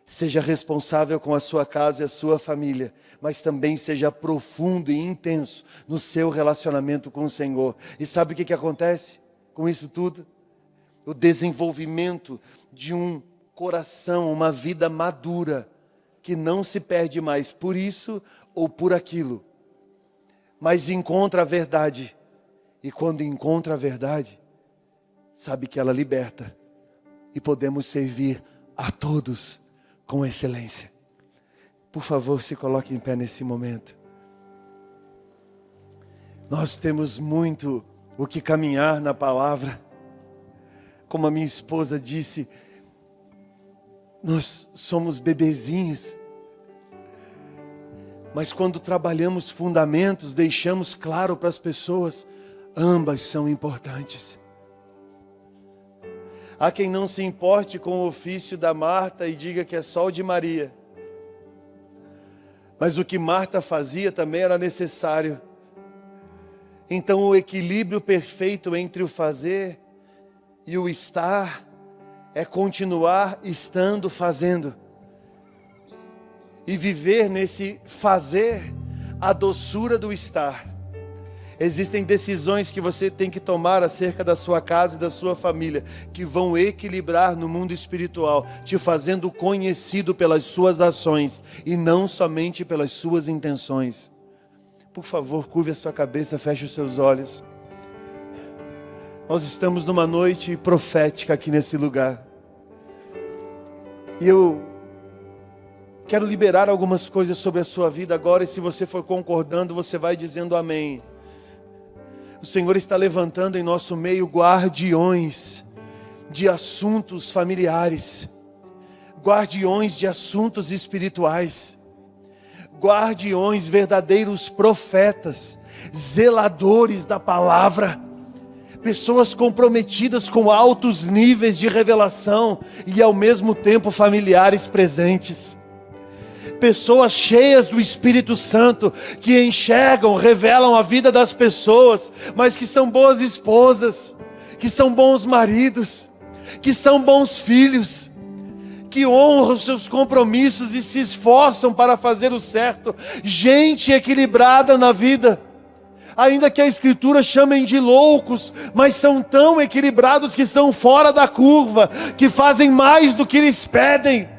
Seja responsável com a sua casa e a sua família, mas também seja profundo e intenso no seu relacionamento com o Senhor. E sabe o que acontece com isso tudo? O desenvolvimento de um coração, uma vida madura, que não se perde mais por isso ou por aquilo, mas encontra a verdade. E quando encontra a verdade, sabe que ela liberta. E podemos servir a todos com excelência. Por favor, se coloque em pé nesse momento. Nós temos muito o que caminhar na palavra. Como a minha esposa disse, nós somos bebezinhos. Mas quando trabalhamos fundamentos, deixamos claro para as pessoas, ambas são importantes. Há quem não se importe com o ofício da Marta e diga que é só o de Maria. Mas o que Marta fazia também era necessário. Então o equilíbrio perfeito entre o fazer e o estar é continuar estando fazendo. E viver nesse fazer a doçura do estar. Existem decisões que você tem que tomar acerca da sua casa e da sua família, que vão equilibrar no mundo espiritual, te fazendo conhecido pelas suas ações e não somente pelas suas intenções. Por favor, curve a sua cabeça, feche os seus olhos. Nós estamos numa noite profética aqui nesse lugar. E eu quero liberar algumas coisas sobre a sua vida agora, e se você for concordando, você vai dizendo amém. O Senhor está levantando em nosso meio guardiões de assuntos familiares, guardiões de assuntos espirituais, guardiões, verdadeiros profetas, zeladores da palavra, pessoas comprometidas com altos níveis de revelação e ao mesmo tempo familiares presentes. Pessoas cheias do Espírito Santo, que enxergam, revelam a vida das pessoas, mas que são boas esposas, que são bons maridos, que são bons filhos, que honram seus compromissos e se esforçam para fazer o certo. Gente equilibrada na vida, ainda que a Escritura chamem de loucos, mas são tão equilibrados que são fora da curva, que fazem mais do que lhes pedem,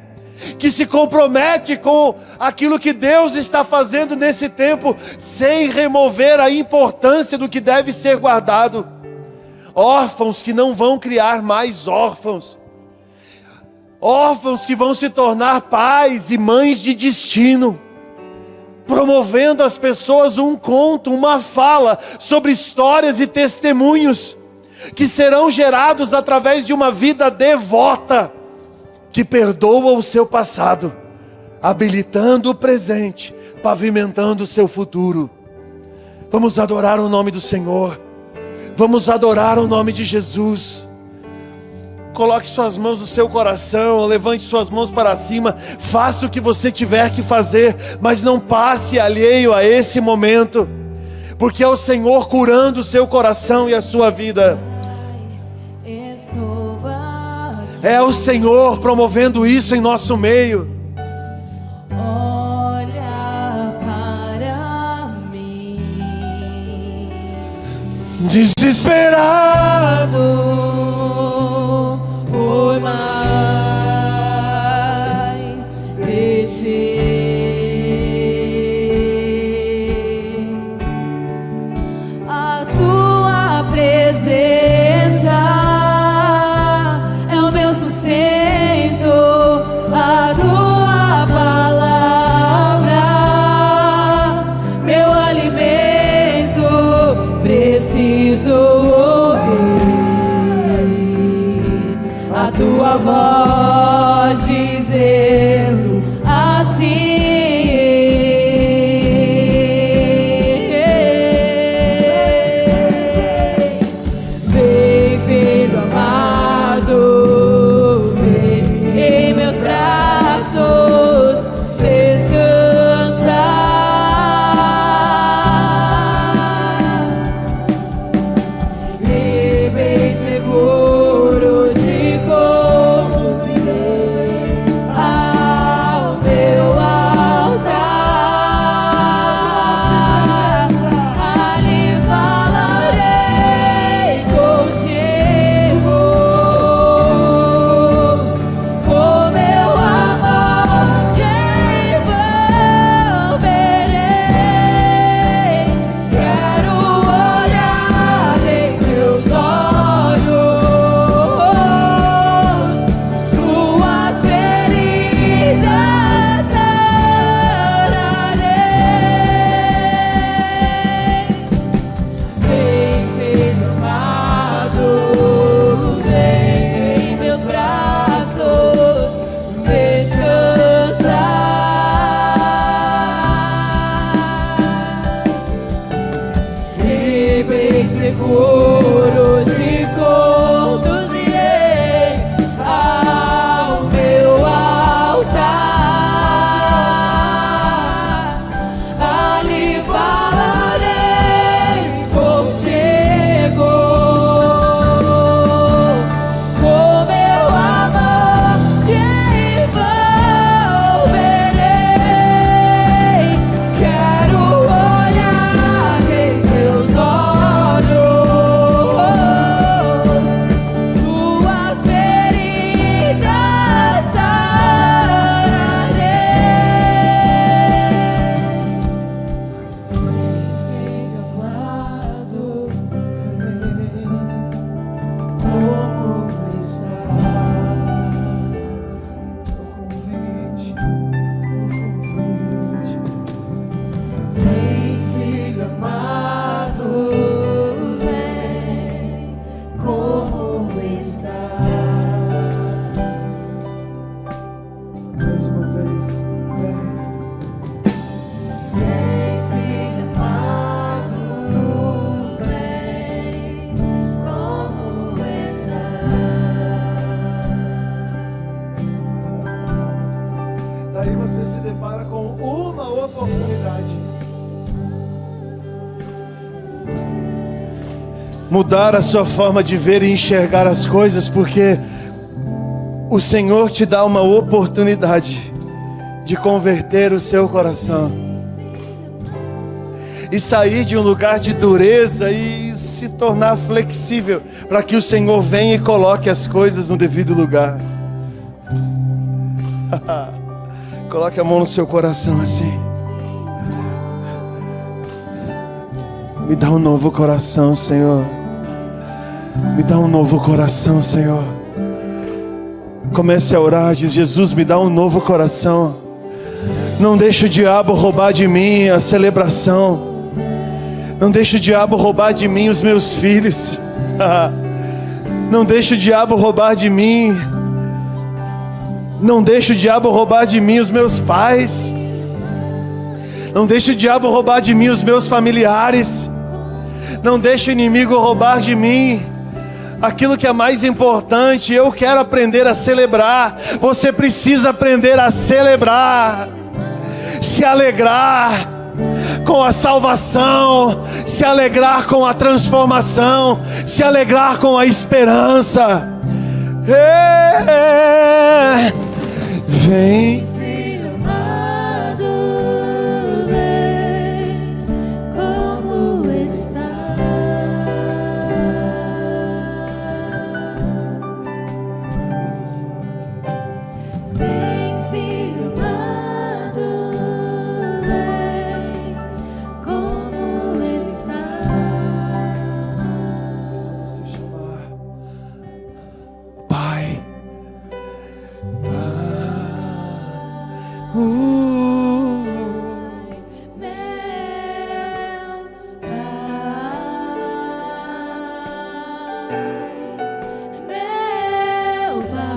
que se compromete com aquilo que Deus está fazendo nesse tempo, sem remover a importância do que deve ser guardado. Órfãos que não vão criar mais órfãos, órfãos que vão se tornar pais e mães de destino, promovendo às pessoas um conto, uma fala sobre histórias e testemunhos que serão gerados através de uma vida devota, que perdoa o seu passado, habilitando o presente, pavimentando o seu futuro. Vamos adorar o nome do Senhor, vamos adorar o nome de Jesus. Coloque suas mãos no seu coração, levante suas mãos para cima, faça o que você tiver que fazer, mas não passe alheio a esse momento, porque é o Senhor curando o seu coração e a sua vida. É o Senhor promovendo isso em nosso meio. Olha para mim, Desesperado por mais de ti. A tua presença é o meu sustento, a tua palavra, meu alimento, preciso ouvir. tua voz dizendo assim. Vem, filho amado, vem em meus braços descansar. E bem seguro te conduzirei ao meu altar. Ali falarei contigo, com meu amor te envolverei. Quero olhar em seus olhos, suas feridas sararei. Vem, filho amado, vem em meus braços descansar. E bem seguro te conduzirei ao meu altar. Ali falarei contigo, com meu amor te envolverei. Quero olhar em teus olhos, tuas feridas sararei. Vem, filho amado, vem, como estás? O convite. Vem, filho amado, vem, como estás? Mais uma vez, vem. Vem, filho amado, vem, como estás? Daí você se depara com uma oportunidade. Mudar a sua forma de ver e enxergar as coisas, porque o Senhor te dá uma oportunidade de converter o seu coração e sair de um lugar de dureza e se tornar flexível, para que o Senhor venha e coloque as coisas no devido lugar. Coloque a mão no seu coração assim. Me dá um novo coração, Senhor. Me dá um novo coração, Senhor. Comece a orar, diz: Jesus, me dá um novo coração. Não deixe o diabo roubar de mim a celebração. Não deixe o diabo roubar de mim os meus filhos. Não deixe o diabo roubar de mim. Não deixe o diabo roubar de mim os meus pais. Não deixe o diabo roubar de mim os meus familiares. Não deixe o inimigo roubar de mim aquilo que é mais importante. Eu quero aprender a celebrar. Você precisa aprender a celebrar, se alegrar com a salvação, se alegrar com a transformação, se alegrar com a esperança. Vem, Filho amado, vem, como estás? Vem, filho amado, vem, como estás? se você chamar Pai. Meu Pai,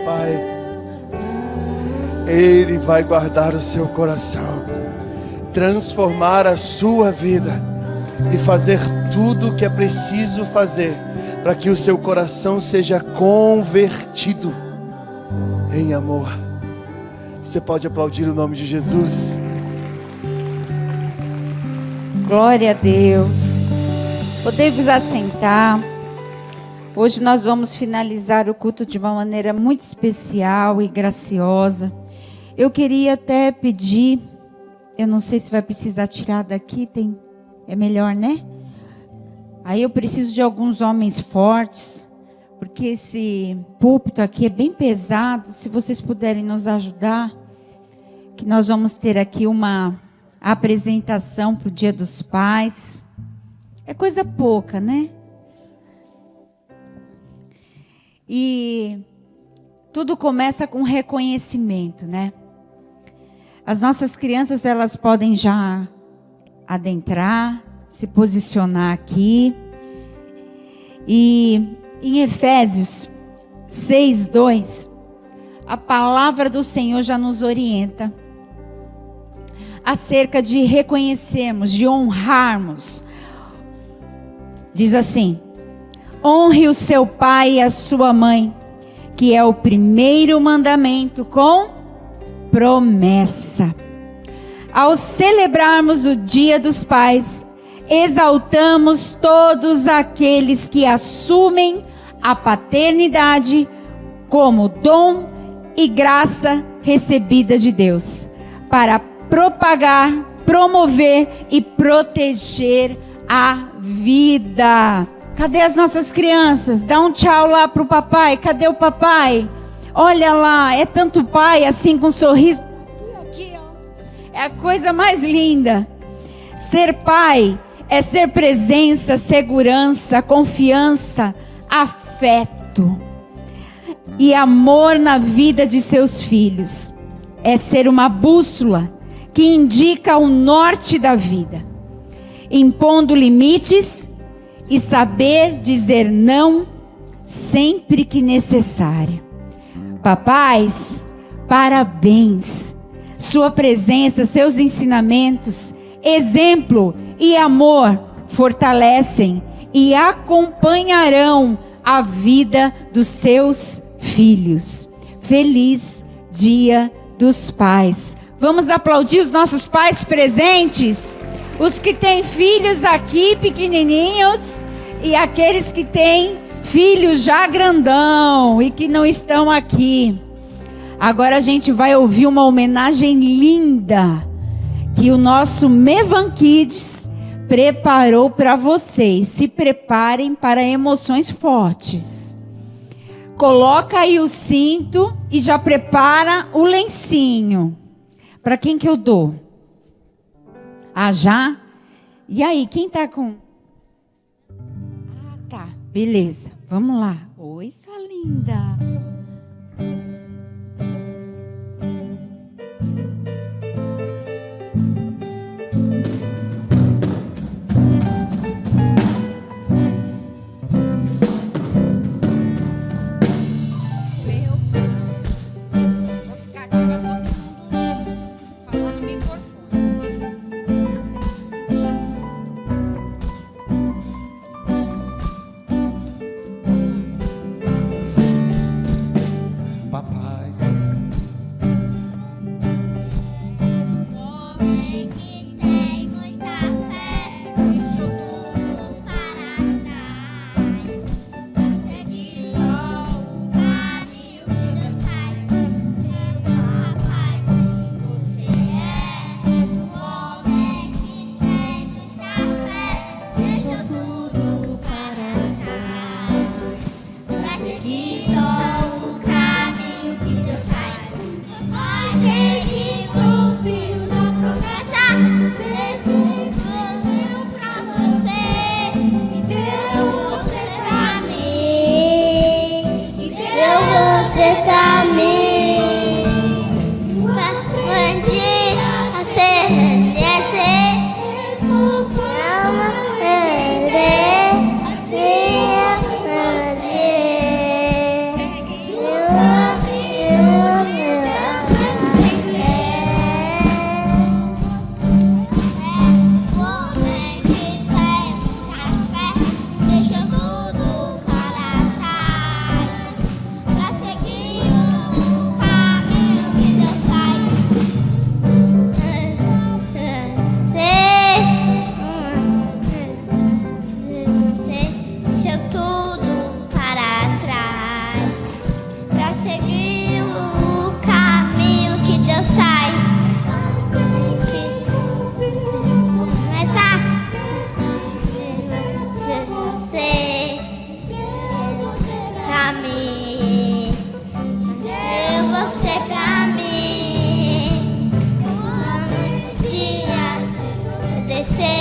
Pai. Ele vai guardar o seu coração, transformar a sua vida e fazer tudo o que é preciso fazer para que o seu coração seja convertido em amor. Você pode aplaudir o nome de Jesus? Glória a Deus. Podemos assentar. Hoje nós vamos finalizar o culto de uma maneira muito especial e graciosa. Eu queria até pedir, eu não sei se vai precisar tirar daqui, é melhor, né? Aí eu preciso de alguns homens fortes, porque esse púlpito aqui é bem pesado. Se vocês puderem nos ajudar, que nós vamos ter aqui uma apresentação para o Dia dos Pais. É coisa pouca, né? E tudo começa com reconhecimento, né? As nossas crianças, elas podem já adentrar, se posicionar aqui. E em Efésios 6:2, a palavra do Senhor já nos orienta acerca de reconhecermos, de honrarmos. Diz assim: honre o seu pai e a sua mãe, que é o primeiro mandamento com promessa. Ao celebrarmos o Dia dos Pais, exaltamos todos aqueles que assumem a paternidade como dom e graça recebida de Deus, para propagar, promover e proteger a vida. Cadê as nossas crianças? Dá um tchau lá pro papai. Cadê o papai? Olha lá, é tanto pai assim com um sorriso. Aqui, ó. É a coisa mais linda. Ser pai é ser presença, segurança, confiança, afeto e amor na vida de seus filhos. É ser uma bússola que indica o norte da vida, impondo limites e saber dizer não sempre que necessário. Papais, parabéns. Sua presença, seus ensinamentos, exemplo e amor fortalecem e acompanharão a vida dos seus filhos. Feliz Dia dos Pais. Vamos aplaudir os nossos pais presentes, os que têm filhos aqui pequenininhos e aqueles que têm filhos já grandão e que não estão aqui. Agora a gente vai ouvir uma homenagem linda que o nosso Mevan Kids preparou para vocês. Se preparem para emoções fortes. Coloca aí o cinto e já prepara o lencinho. Para quem que eu dou? Ah, já? E aí, quem tá com... Ah, tá. Beleza. Vamos lá. Oi, sua linda. seguir o caminho que Deus faz. Começar você pra mim. Eu vou ser pra mim. Um dia descer.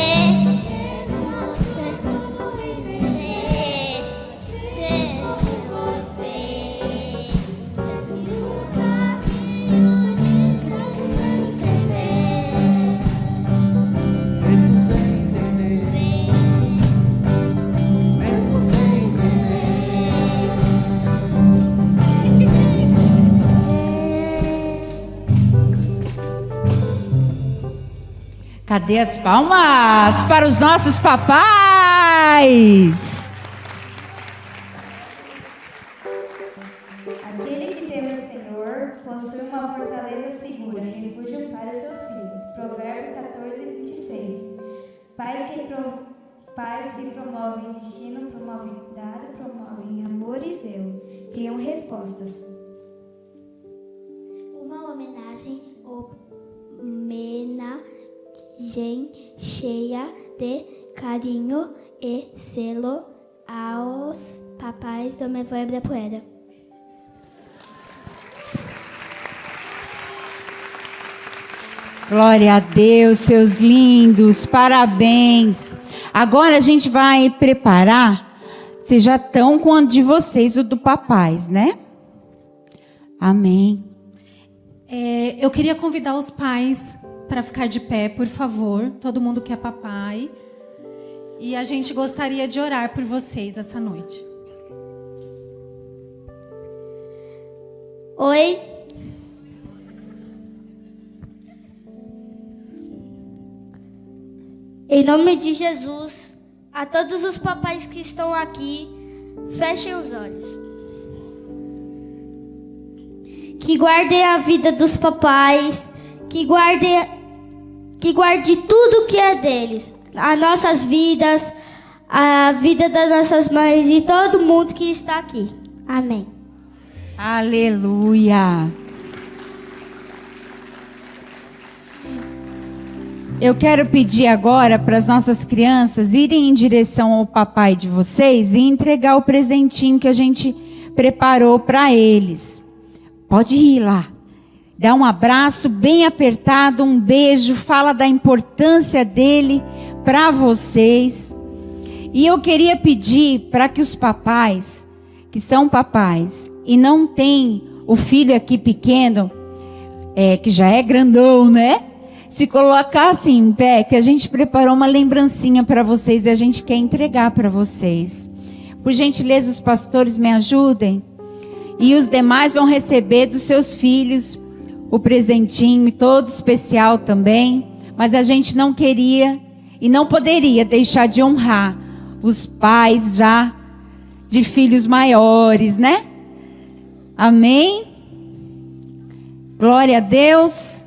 Cadê as palmas para os nossos papais? Aquele que teme o Senhor possui uma fortaleza segura, refúgio para os seus filhos. Provérbio 14:26. Pais que promovem destino, promovem cuidado, promovem amor e zelo, criam respostas. Uma homenagem cheia de carinho e zelo aos papais do meu povo da poeira. Glória a Deus, seus lindos, parabéns. Agora a gente vai preparar, vocês já estão com o de vocês, o do papais, né? Amém. Eu queria convidar os pais para ficar de pé, por favor. Todo mundo que é papai. E a gente gostaria de orar por vocês essa noite. Oi. Em nome de Jesus, a todos os papais que estão aqui, fechem os olhos. Que guardem a vida dos papais, que guarde tudo que é deles, as nossas vidas, a vida das nossas mães e todo mundo que está aqui. Amém. Aleluia. Eu quero pedir agora para as nossas crianças irem em direção ao papai de vocês e entregar o presentinho que a gente preparou para eles. Pode ir lá. Dá um abraço bem apertado, um beijo, fala da importância dele para vocês. E eu queria pedir para que os papais, que são papais, e não tem o filho aqui pequeno, que já é grandão, né? Se colocassem em pé, que a gente preparou uma lembrancinha para vocês e a gente quer entregar para vocês. Por gentileza, os pastores me ajudem. E os demais vão receber dos seus filhos o presentinho, todo especial também. Mas a gente não queria e não poderia deixar de honrar os pais já de filhos maiores, né? Amém? Glória a Deus.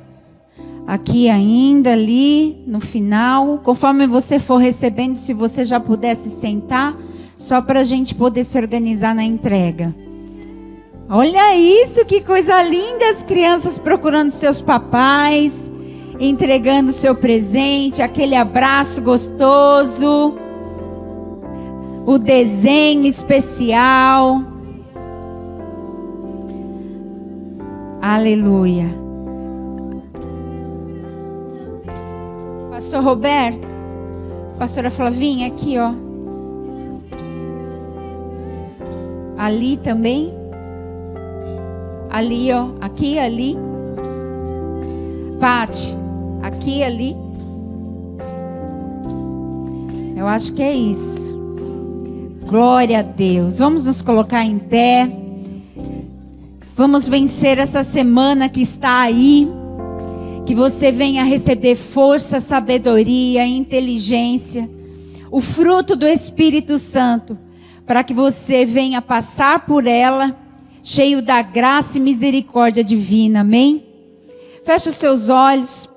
Aqui ainda, ali, no final. Conforme você for recebendo, se você já pudesse sentar, só para a gente poder se organizar na entrega. Olha isso, que coisa linda, as crianças procurando seus papais, entregando o seu presente, aquele abraço gostoso, o desenho especial. Aleluia. Pastor Roberto, pastora Flavinha, aqui ó. Ali também. Ali ó, aqui, ali. Pati, aqui, ali. Eu acho que é isso. Glória a Deus. Vamos nos colocar em pé. Vamos vencer essa semana que está aí. Que você venha receber força, sabedoria, inteligência, o fruto do Espírito Santo, para que você venha passar por ela, cheio da graça e misericórdia divina, amém? Feche os seus olhos.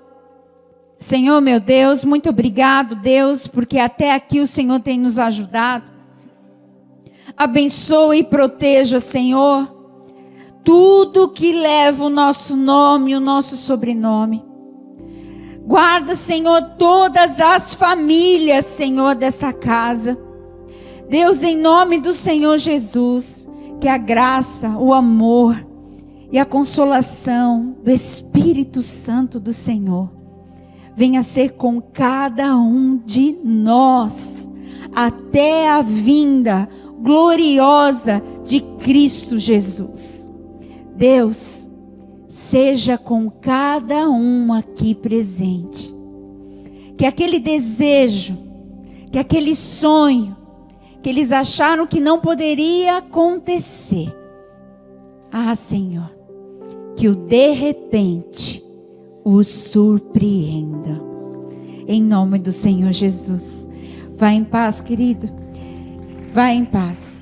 Senhor meu Deus, muito obrigado, Deus, porque até aqui o Senhor tem nos ajudado. Abençoe e proteja, Senhor, tudo que leva o nosso nome, o nosso sobrenome. Guarda, Senhor, todas as famílias, Senhor, dessa casa. Deus, em nome do Senhor Jesus, que a graça, o amor e a consolação do Espírito Santo do Senhor venha ser com cada um de nós, até a vinda gloriosa de Cristo Jesus. Deus, seja com cada um aqui presente. Que aquele desejo, que aquele sonho, que eles acharam que não poderia acontecer. Senhor, que o de repente os surpreenda. Em nome do Senhor Jesus. Vá em paz, querido. Vá em paz.